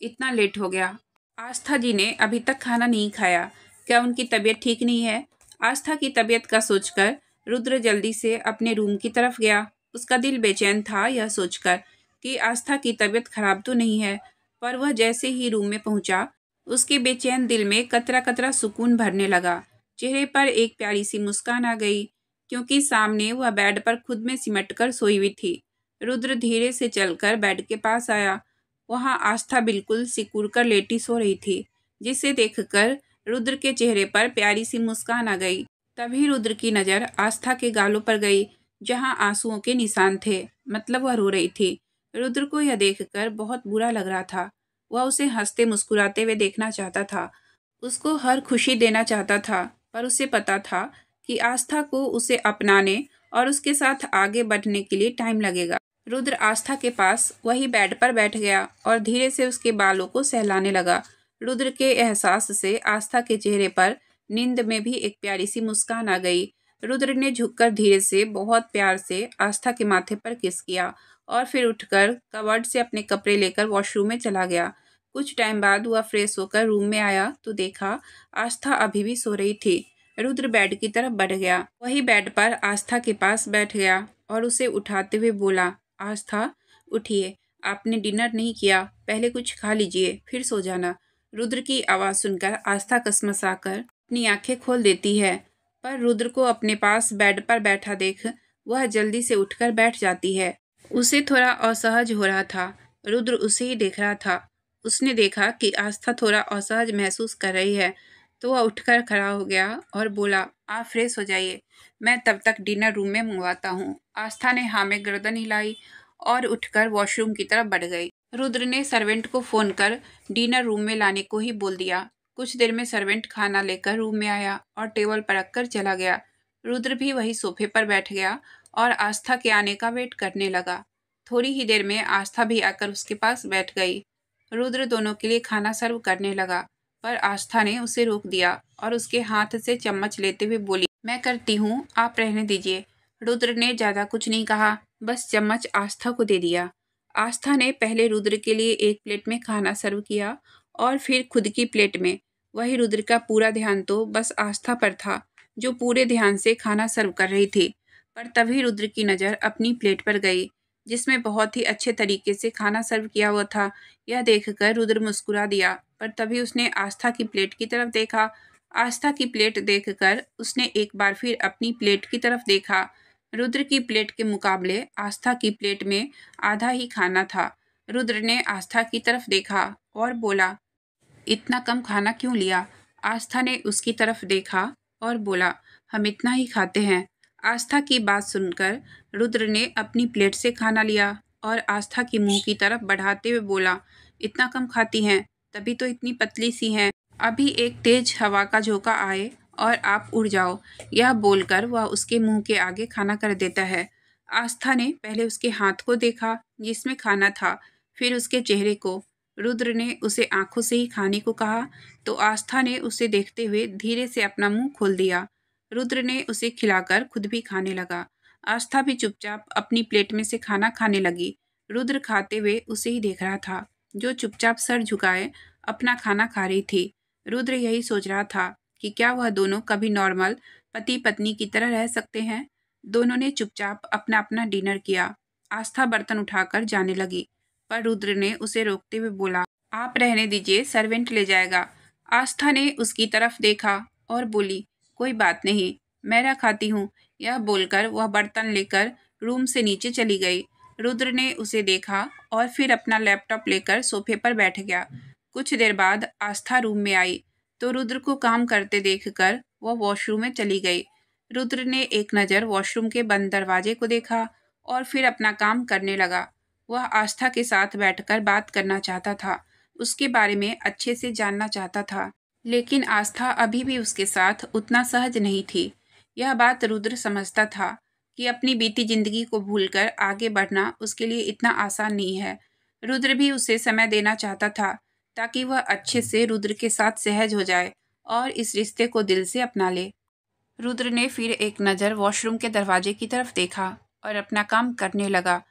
इतना लेट हो गया। आस्था जी ने अभी तक खाना नहीं खाया, क्या उनकी तबीयत ठीक नहीं है? आस्था की तबीयत का सोचकर रुद्र जल्दी से अपने रूम की तरफ गया। उसका दिल बेचैन था यह सोचकर कि आस्था की तबीयत खराब तो नहीं है, पर वह जैसे ही रूम में पहुंचा, उसके बेचैन दिल में कतरा कतरा सुकून भरने लगा। चेहरे पर एक प्यारी सी मुस्कान आ गई, क्योंकि सामने वह बेड पर खुद में सिमट कर सोई हुई थी। रुद्र धीरे से चलकर बेड के पास आया। वहां आस्था बिल्कुल सिकुड़ कर लेटी सो रही थी, जिसे देखकर रुद्र के चेहरे पर प्यारी सी मुस्कान आ गई। तभी रुद्र की नज़र आस्था के गालों पर गई, जहां आंसुओं के निशान थे, मतलब वह रो रही थी। रुद्र को यह देखकर बहुत बुरा लग रहा था। वह उसे हंसते मुस्कुराते हुए देखना चाहता था, उसको हर खुशी देना चाहता था, पर उसे पता था कि आस्था को उसे अपनाने और उसके साथ आगे बढ़ने के लिए टाइम लगेगा। रुद्र आस्था के पास वही बेड पर बैठ गया और धीरे से उसके बालों को सहलाने लगा। रुद्र के एहसास से आस्था के चेहरे पर नींद में भी एक प्यारी सी मुस्कान आ गई। रुद्र ने झुककर धीरे से बहुत प्यार से आस्था के माथे पर किस किया और फिर उठकर कबर्ड से अपने कपड़े लेकर वॉशरूम में चला गया। कुछ टाइम बाद वह फ्रेश होकर रूम में आया तो देखा आस्था अभी भी सो रही थी। रुद्र बेड की तरफ बढ़ गया, वही बेड पर आस्था के पास बैठ गया और उसे उठाते हुए बोला, आस्था, उठिए, आपने डिनर नहीं किया, पहले कुछ खा लीजिए फिर सो जाना। रुद्र की आवाज़ सुनकर आस्था कसमसाकर अपनी आंखें खोल देती है, पर रुद्र को अपने पास बेड पर बैठा देख वह जल्दी से उठकर बैठ जाती है। उसे थोड़ा असहज हो रहा था। रुद्र उसे ही देख रहा था। उसने देखा कि आस्था थोड़ा असहज महसूस कर रही है तो वह उठकर खड़ा हो गया और बोला, आप फ्रेश हो जाइए, मैं तब तक डिनर रूम में मंगवाता हूँ। आस्था ने हाँ में गर्दन हिलाई और उठकर वॉशरूम की तरफ बढ़ गई। रुद्र ने सर्वेंट को फोन कर डिनर रूम में लाने को ही बोल दिया। कुछ देर में सर्वेंट खाना लेकर रूम में आया और टेबल पर रखकर चला गया। रुद्र भी वही सोफे पर बैठ गया और आस्था के आने का वेट करने लगा। थोड़ी ही देर में आस्था भी आकर उसके पास बैठ गई। रुद्र दोनों के लिए खाना सर्व करने लगा, पर आस्था ने उसे रोक दिया और उसके हाथ से चम्मच लेते हुए बोली, मैं करती हूँ, आप रहने दीजिए। रुद्र ने ज्यादा कुछ नहीं कहा, बस चम्मच आस्था को दे दिया। आस्था ने पहले रुद्र के लिए एक प्लेट में खाना सर्व किया और फिर खुद की प्लेट में। वही रुद्र का पूरा ध्यान तो बस आस्था पर था, जो पूरे ध्यान से खाना सर्व कर रही थी। पर तभी रुद्र की नज़र अपनी प्लेट पर गई, जिसमें बहुत ही अच्छे तरीके से खाना सर्व किया हुआ था। यह देखकर रुद्र मुस्कुरा दिया, पर तभी उसने आस्था की प्लेट की तरफ देखा। आस्था की प्लेट देखकर उसने एक बार फिर अपनी प्लेट की तरफ देखा। रुद्र की प्लेट के मुकाबले आस्था की प्लेट में आधा ही खाना था। रुद्र ने आस्था की तरफ देखा और बोला, इतना कम खाना क्यों लिया? आस्था ने उसकी तरफ देखा और बोला, हम इतना ही खाते हैं। आस्था की बात सुनकर रुद्र ने अपनी प्लेट से खाना लिया और आस्था की मुंह की तरफ बढ़ाते हुए बोला, इतना कम खाती हैं, तभी तो इतनी पतली सी हैं। अभी एक तेज हवा का झोंका आए और आप उड़ जाओ। यह बोलकर वह उसके मुंह के आगे खाना कर देता है। आस्था ने पहले उसके हाथ को देखा जिसमें खाना था, फिर उसके चेहरे को। रुद्र ने उसे आंखों से ही खाने को कहा तो आस्था ने उसे देखते हुए धीरे से अपना मुंह खोल दिया। रुद्र ने उसे खिलाकर खुद भी खाने लगा। आस्था भी चुपचाप अपनी प्लेट में से खाना खाने लगी। रुद्र खाते हुए उसे ही देख रहा था, जो चुपचाप सर झुकाए अपना खाना खा रही थी। रुद्र यही सोच रहा था कि क्या वह दोनों कभी नॉर्मल पति पत्नी की तरह रह सकते हैं। दोनों ने चुपचाप अपना अपना डिनर किया। आस्था बर्तन उठाकर जाने लगी, पर रुद्र ने उसे रोकते हुए बोला, आप रहने दीजिए, सर्वेंट ले जाएगा। आस्था ने उसकी तरफ देखा और बोली, कोई बात नहीं, मैं खाती हूँ। यह बोलकर वह बर्तन लेकर रूम से नीचे चली गई। रुद्र ने उसे देखा और फिर अपना लैपटॉप लेकर सोफे पर बैठ गया। कुछ देर बाद आस्था रूम में आई तो रुद्र को काम करते देखकर वह वॉशरूम में चली गई। रुद्र ने एक नज़र वॉशरूम के बंद दरवाजे को देखा और फिर अपना काम करने लगा। वह आस्था के साथ बैठकर बात करना चाहता था, उसके बारे में अच्छे से जानना चाहता था, लेकिन आस्था अभी भी उसके साथ उतना सहज नहीं थी। यह बात रुद्र समझता था कि अपनी बीती जिंदगी को भूलकर आगे बढ़ना उसके लिए इतना आसान नहीं है। रुद्र भी उसे समय देना चाहता था ताकि वह अच्छे से रुद्र के साथ सहज हो जाए और इस रिश्ते को दिल से अपना ले। रुद्र ने फिर एक नज़र वॉशरूम के दरवाजे की तरफ देखा और अपना काम करने लगा।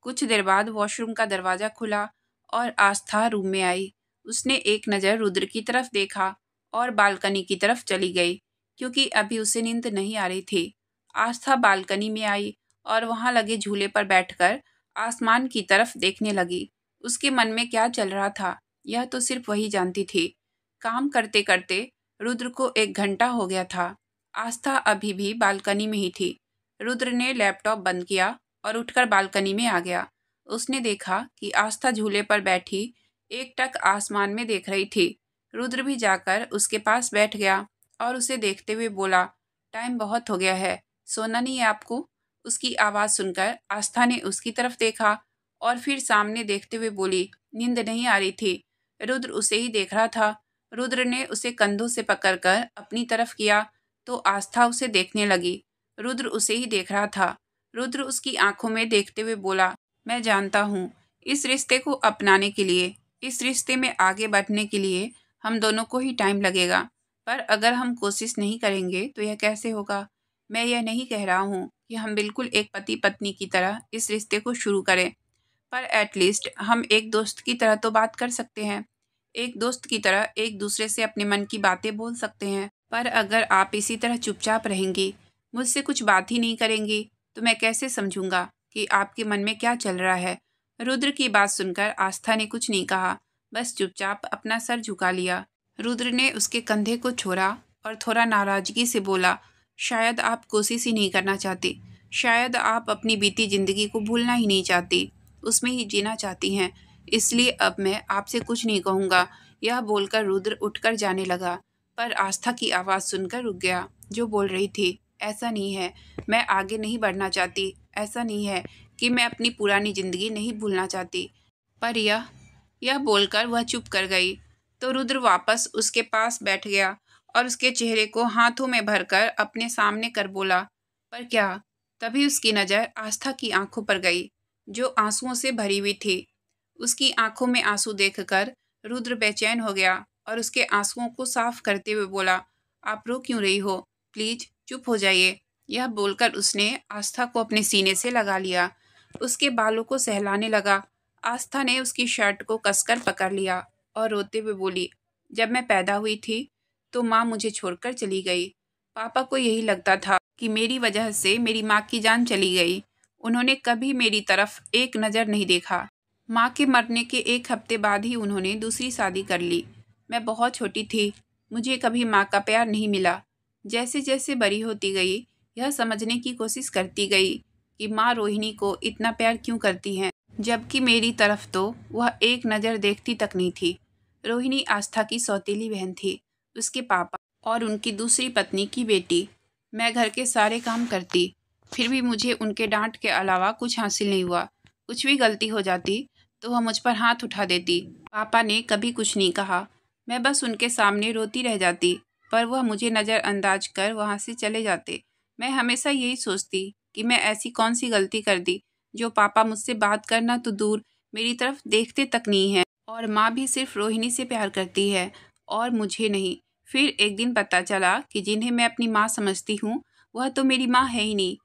कुछ देर बाद वॉशरूम का दरवाज़ा खुला और आस्था रूम में आई। उसने एक नज़र रुद्र की तरफ देखा और बालकनी की तरफ चली गई, क्योंकि अभी उसे नींद नहीं आ रही थी। आस्था बालकनी में आई और वहाँ लगे झूले पर बैठकर आसमान की तरफ देखने लगी। उसके मन में क्या चल रहा था, यह तो सिर्फ वही जानती थी। काम करते करते रुद्र को 1 घंटा हो गया था। आस्था अभी भी बालकनी में ही थी। रुद्र ने लैपटॉप बंद किया और उठकर बालकनी में आ गया। उसने देखा कि आस्था झूले पर बैठी एकटक आसमान में देख रही थी। रुद्र भी जाकर उसके पास बैठ गया और उसे देखते हुए बोला, टाइम बहुत हो गया है, सोना नहीं है आपको? उसकी आवाज़ सुनकर आस्था ने उसकी तरफ देखा और फिर सामने देखते हुए बोली, नींद नहीं आ रही थी। रुद्र उसे ही देख रहा था। रुद्र ने उसे कंधों से पकड़कर अपनी तरफ किया तो आस्था उसे देखने लगी। रुद्र उसे ही देख रहा था। रुद्र उसकी आंखों में देखते हुए बोला, मैं जानता हूँ, इस रिश्ते को अपनाने के लिए, इस रिश्ते में आगे बढ़ने के लिए हम दोनों को ही टाइम लगेगा, पर अगर हम कोशिश नहीं करेंगे तो यह कैसे होगा। मैं यह नहीं कह रहा हूँ कि हम बिल्कुल एक पति पत्नी की तरह इस रिश्ते को शुरू करें, पर एटलीस्ट हम एक दोस्त की तरह तो बात कर सकते हैं। एक दोस्त की तरह एक दूसरे से अपने मन की बातें बोल सकते हैं। पर अगर आप इसी तरह चुपचाप रहेंगी, मुझसे कुछ बात ही नहीं करेंगी, तो मैं कैसे समझूंगा कि आपके मन में क्या चल रहा है। रुद्र की बात सुनकर आस्था ने कुछ नहीं कहा, बस चुपचाप अपना सर झुका लिया। रुद्र ने उसके कंधे को छोड़ा और थोड़ा नाराजगी से बोला, शायद आप कोशिश ही नहीं करना चाहती, शायद आप अपनी बीती जिंदगी को भूलना ही नहीं चाहती, उसमें ही जीना चाहती हैं। इसलिए अब मैं आपसे कुछ नहीं कहूँगा। यह बोलकर रुद्र उठकर जाने लगा, पर आस्था की आवाज़ सुनकर रुक गया, जो बोल रही थी, ऐसा नहीं है, मैं आगे नहीं बढ़ना चाहती। ऐसा नहीं है कि मैं अपनी पुरानी ज़िंदगी नहीं भूलना चाहती। पर यह बोलकर वह चुप कर गई। तो रुद्र वापस उसके पास बैठ गया और उसके चेहरे को हाथों में भरकर अपने सामने कर बोला, पर क्या? तभी उसकी नज़र आस्था की आंखों पर गई, जो आंसुओं से भरी हुई थी। उसकी आंखों में आंसू देखकर रुद्र बेचैन हो गया और उसके आंसुओं को साफ करते हुए बोला, आप रो क्यों रही हो? प्लीज चुप हो जाइए। यह बोलकर उसने आस्था को अपने सीने से लगा लिया, उसके बालों को सहलाने लगा। आस्था ने उसकी शर्ट को कसकर पकड़ लिया और रोते हुए बोली, जब मैं पैदा हुई थी तो माँ मुझे छोड़कर चली गई। पापा को यही लगता था कि मेरी वजह से मेरी माँ की जान चली गई। उन्होंने कभी मेरी तरफ एक नज़र नहीं देखा। माँ के मरने के एक हफ्ते बाद ही उन्होंने दूसरी शादी कर ली। मैं बहुत छोटी थी, मुझे कभी माँ का प्यार नहीं मिला। जैसे जैसे बड़ी होती गई, यह समझने की कोशिश करती गई कि माँ रोहिणी को इतना प्यार क्यों करती हैं, जबकि मेरी तरफ तो वह एक नज़र देखती तक नहीं थी। रोहिणी आस्था की सौतेली बहन थी, उसके पापा और उनकी दूसरी पत्नी की बेटी। मैं घर के सारे काम करती, फिर भी मुझे उनके डांट के अलावा कुछ हासिल नहीं हुआ। कुछ भी गलती हो जाती तो वह मुझ पर हाथ उठा देती। पापा ने कभी कुछ नहीं कहा, मैं बस उनके सामने रोती रह जाती, पर वह मुझे नज़रअंदाज कर वहाँ से चले जाते। मैं हमेशा यही सोचती कि मैं ऐसी कौन सी गलती कर दी जो पापा मुझसे बात करना तो दूर मेरी तरफ देखते तक नहीं है, और माँ भी सिर्फ रोहिणी से प्यार करती है और मुझे नहीं। फिर एक दिन पता चला कि जिन्हें मैं अपनी माँ समझती हूँ वह तो मेरी माँ है ही नहीं।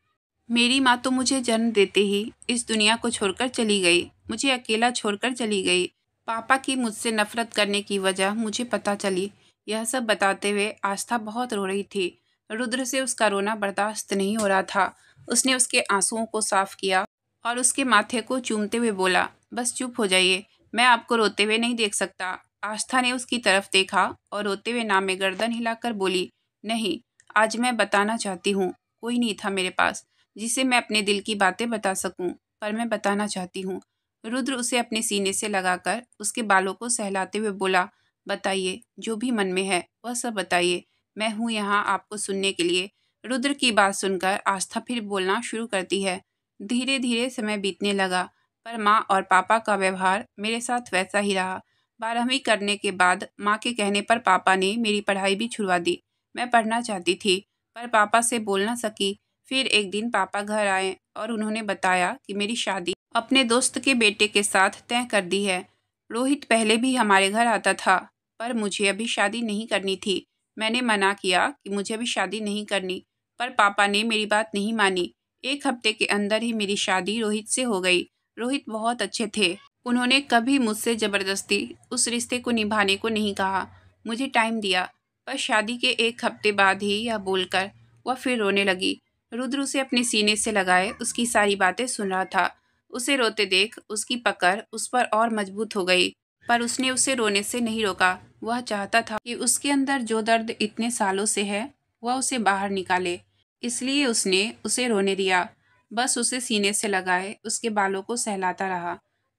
मेरी माँ तो मुझे जन्म देते ही इस दुनिया को छोड़कर चली गई, मुझे अकेला छोड़कर चली गई। पापा की मुझसे नफरत करने की वजह मुझे पता चली। यह सब बताते हुए आस्था बहुत रो रही थी। रुद्र से उसका रोना बर्दाश्त नहीं हो रहा था। उसने उसके आंसुओं को साफ किया और उसके माथे को चूमते हुए बोला, बस चुप हो जाइए, मैं आपको रोते हुए नहीं देख सकता। आस्था ने उसकी तरफ देखा और रोते हुए नाम में गर्दन हिलाकर बोली, नहीं, आज मैं बताना चाहती हूँ। कोई नहीं था मेरे पास जिसे मैं अपने दिल की बातें बता सकूं, पर मैं बताना चाहती हूँ। रुद्र उसे अपने सीने से लगाकर उसके बालों को सहलाते हुए बोला, बताइए, जो भी मन में है वह सब बताइए, मैं हूँ यहाँ आपको सुनने के लिए। रुद्र की बात सुनकर आस्था फिर बोलना शुरू करती है। धीरे धीरे समय बीतने लगा, पर माँ और पापा का व्यवहार मेरे साथ वैसा ही रहा। 12वीं करने के बाद माँ के कहने पर पापा ने मेरी पढ़ाई भी छुड़वा दी। मैं पढ़ना चाहती थी, पर पापा से बोल ना सकी। फिर एक दिन पापा घर आए और उन्होंने बताया कि मेरी शादी अपने दोस्त के बेटे के साथ तय कर दी है। रोहित पहले भी हमारे घर आता था, पर मुझे अभी शादी नहीं करनी थी। मैंने मना किया कि मुझे अभी शादी नहीं करनी, पर पापा ने मेरी बात नहीं मानी। एक हफ्ते के अंदर ही मेरी शादी रोहित से हो गई। रोहित बहुत अच्छे थे, उन्होंने कभी मुझसे ज़बरदस्ती उस रिश्ते को निभाने को नहीं कहा, मुझे टाइम दिया। पर शादी के एक हफ्ते बाद ही यह बोलकर वह फिर रोने लगी। रुद्र उसे अपने सीने से लगाए उसकी सारी बातें सुन रहा था। उसे रोते देख उसकी पकड़ उस पर और मजबूत हो गई, पर उसने उसे रोने से नहीं रोका। वह चाहता था कि उसके अंदर जो दर्द इतने सालों से है वह उसे बाहर निकाले, इसलिए उसने उसे रोने दिया। बस उसे सीने से लगाए उसके बालों को सहलाता रहा।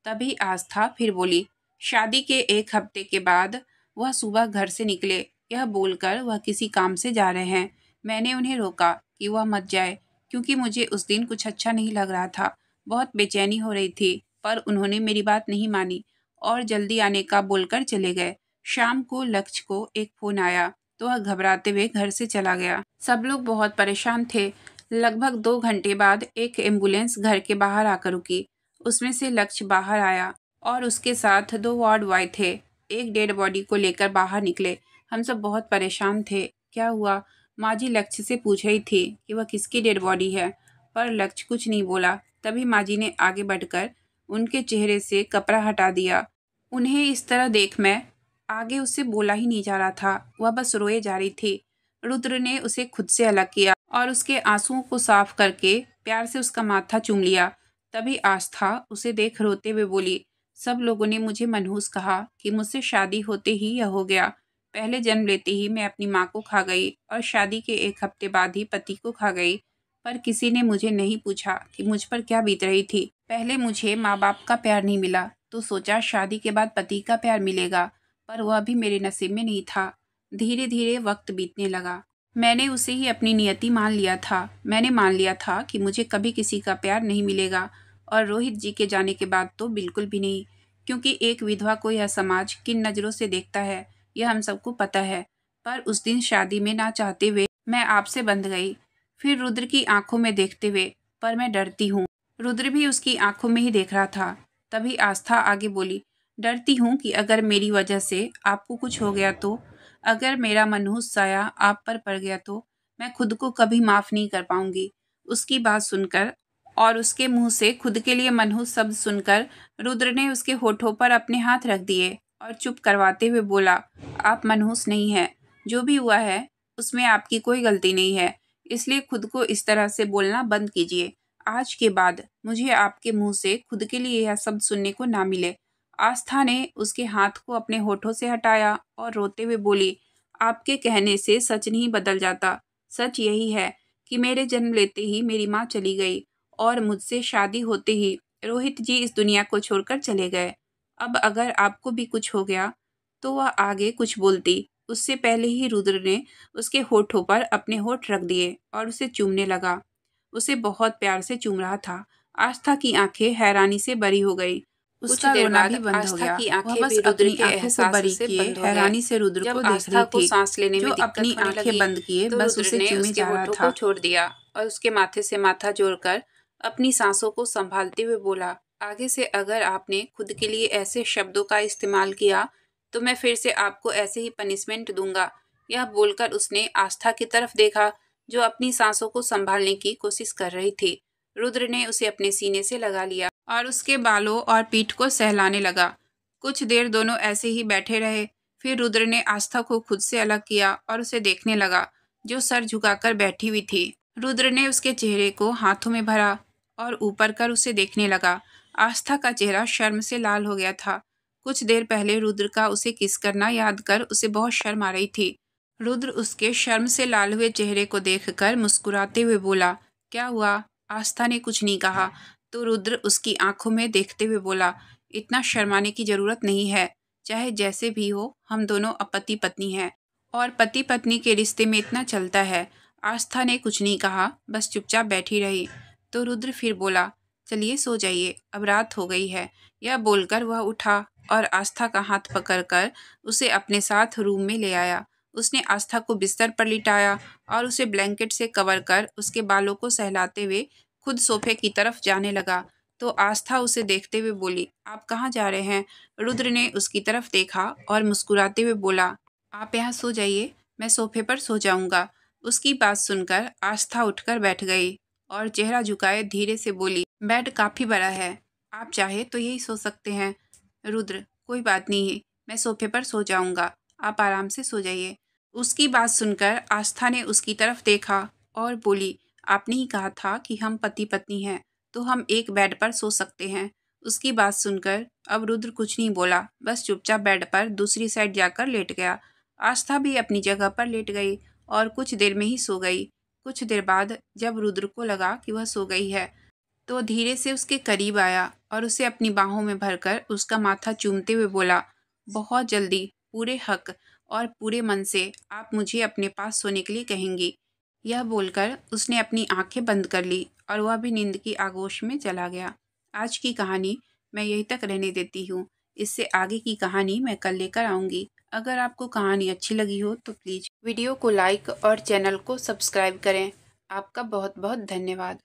तभी आस्था फिर बोली, शादी के एक हफ्ते के बाद वह सुबह घर से निकले, यह बोलकर वह किसी काम से जा रहे हैं। मैंने उन्हें रोका कि वह मत जाए, क्योंकि मुझे उस दिन कुछ अच्छा नहीं लग रहा था, बहुत बेचैनी हो रही थी। पर उन्होंने मेरी बात नहीं मानी और जल्दी आने का बोलकर चले गए। शाम को लक्ष्य को एक फ़ोन आया तो वह घबराते हुए घर से चला गया। सब लोग बहुत परेशान थे। लगभग 2 घंटे बाद एक एम्बुलेंस घर के बाहर आकर रुकी। उसमें से लक्ष्य बाहर आया और उसके साथ 2 वार्ड बॉय थे। एक डेड बॉडी को लेकर बाहर निकले। हम सब बहुत परेशान थे। क्या हुआ? माँ जी लक्ष्य से पूछ रही थी कि वह किसकी डेड बॉडी है, पर लक्ष्य कुछ नहीं बोला। तभी माँ जी ने आगे बढ़कर उनके चेहरे से कपड़ा हटा दिया। उन्हें इस तरह देख मैं आगे उससे बोला ही नहीं जा रहा था, वह बस रोए जा रही थी। रुद्र ने उसे खुद से अलग किया और उसके आंसुओं को साफ करके प्यार से उसका माथा चूम लिया। तभी आस्था उसे देख रोते हुए बोली, सब लोगों ने मुझे मनहूस कहा कि मुझसे शादी होते ही यह हो गया। पहले जन्म लेते ही मैं अपनी माँ को खा गई और शादी के एक हफ्ते बाद ही पति को खा गई। पर किसी ने मुझे नहीं पूछा कि मुझ पर क्या बीत रही थी। पहले मुझे माँ बाप का प्यार नहीं मिला तो सोचा शादी के बाद पति का प्यार मिलेगा, पर वह भी मेरे नसीब में नहीं था। धीरे धीरे वक्त बीतने लगा। मैंने उसे ही अपनी नियति मान लिया था। मैंने मान लिया था कि मुझे कभी किसी का प्यार नहीं मिलेगा, और रोहित जी के जाने के बाद तो बिल्कुल भी नहीं, क्योंकि एक विधवा को यह समाज किन नज़रों से देखता है यह हम सबको पता है। पर उस दिन शादी में ना चाहते हुए मैं आपसे बंध गई, फिर रुद्र की आंखों में देखते हुए, पर मैं डरती हूँ। रुद्र भी उसकी आंखों में ही देख रहा था। तभी आस्था आगे बोली, डरती हूँ कि अगर मेरी वजह से आपको कुछ हो गया तो, अगर मेरा मनहूस साया आप पर पड़ गया तो मैं खुद को कभी माफ़ नहीं कर पाऊंगी। उसकी बात सुनकर और उसके मुंह से खुद के लिए मनहूस शब्द सुनकर रुद्र ने उसके होठों पर अपने हाथ रख दिए और चुप करवाते हुए बोला, आप मनहूस नहीं हैं। जो भी हुआ है उसमें आपकी कोई गलती नहीं है, इसलिए खुद को इस तरह से बोलना बंद कीजिए। आज के बाद मुझे आपके मुंह से खुद के लिए यह शब्द सुनने को ना मिले। आस्था ने उसके हाथ को अपने होठों से हटाया और रोते हुए बोली, आपके कहने से सच नहीं बदल जाता। सच यही है कि मेरे जन्म लेते ही मेरी माँ चली गई और मुझसे शादी होते ही रोहित जी इस दुनिया को छोड़कर चले गए। अब अगर आपको भी कुछ हो गया तो वह आगे कुछ बोलती, उससे पहले ही रुद्र ने उसके होठों पर अपने होठ रख दिए और उसे चूमने लगा। उसे बहुत प्यार से चूम रहा था। आस्था की आंखें हैरानी से बरी हो गई। उसका रोना भी बंद हो गया। वह बस अपनी आंखों को बरी किए हैरानी से रुद्र को देख रही थी, सांस लेने में अपनी आंखें बंद किए बस उसे चूमे जा रहा था। छोड़ दिया और उसके माथे से माथा जोड़कर अपनी सांसों को संभालते हुए बोला, आगे से अगर आपने खुद के लिए ऐसे शब्दों का इस्तेमाल किया तो मैं फिर से आपको ऐसे ही पनिशमेंट दूंगा। यह बोलकर उसने आस्था की तरफ देखा, जो अपनी सांसों को संभालने की कोशिश कर रही थी। रुद्र ने उसे अपने सीने से लगा लिया और उसके बालों और पीठ को सहलाने लगा। कुछ देर दोनों ऐसे ही बैठे रहे। फिर रुद्र ने आस्था को खुद से अलग किया और उसे देखने लगा, जो सर झुकाकर बैठी हुई थी। रुद्र ने उसके चेहरे को हाथों में भरा और ऊपर कर उसे देखने लगा। आस्था का चेहरा शर्म से लाल हो गया था। कुछ देर पहले रुद्र का उसे किस करना याद कर उसे बहुत शर्म आ रही थी। रुद्र उसके शर्म से लाल हुए चेहरे को देखकर मुस्कुराते हुए बोला, क्या हुआ? आस्था ने कुछ नहीं कहा तो रुद्र उसकी आंखों में देखते हुए बोला, इतना शर्माने की जरूरत नहीं है। चाहे जैसे भी हो, हम दोनों अब पति पत्नी हैं और पति पत्नी के रिश्ते में इतना चलता है। आस्था ने कुछ नहीं कहा, बस चुपचाप बैठी रही। तो रुद्र फिर बोला, चलिए सो जाइए, अब रात हो गई है। यह बोलकर वह उठा और आस्था का हाथ पकड़कर उसे अपने साथ रूम में ले आया। उसने आस्था को बिस्तर पर लिटाया और उसे ब्लैंकेट से कवर कर उसके बालों को सहलाते हुए खुद सोफे की तरफ जाने लगा। तो आस्था उसे देखते हुए बोली, आप कहाँ जा रहे हैं? रुद्र ने उसकी तरफ देखा और मुस्कुराते हुए बोला, आप यहाँ सो जाइए, मैं सोफे पर सो जाऊंगा। उसकी बात सुनकर आस्था उठकर बैठ गई और चेहरा झुकाए धीरे से बोली, बेड काफ़ी बड़ा है, आप चाहे तो यही सो सकते हैं। रुद्र, कोई बात नहीं है, मैं सोफे पर सो जाऊंगा, आप आराम से सो जाइए। उसकी बात सुनकर आस्था ने उसकी तरफ देखा और बोली, आपने ही कहा था कि हम पति पत्नी हैं, तो हम एक बेड पर सो सकते हैं। उसकी बात सुनकर अब रुद्र कुछ नहीं बोला, बस चुपचाप बेड पर दूसरी साइड जाकर लेट गया। आस्था भी अपनी जगह पर लेट गई और कुछ देर में ही सो गई। कुछ देर बाद जब रुद्र को लगा कि वह सो गई है, तो धीरे से उसके करीब आया और उसे अपनी बाहों में भरकर उसका माथा चूमते हुए बोला, बहुत जल्दी, पूरे हक और पूरे मन से आप मुझे अपने पास सोने के लिए कहेंगी। यह बोलकर उसने अपनी आंखें बंद कर ली और वह भी नींद की आगोश में चला गया। आज की कहानी मैं यहीं तक रहने देती हूँ। इससे आगे की कहानी मैं कल लेकर आऊँगी। अगर आपको कहानी अच्छी लगी हो तो प्लीज़ वीडियो को लाइक और चैनल को सब्सक्राइब करें। आपका बहुत बहुत धन्यवाद।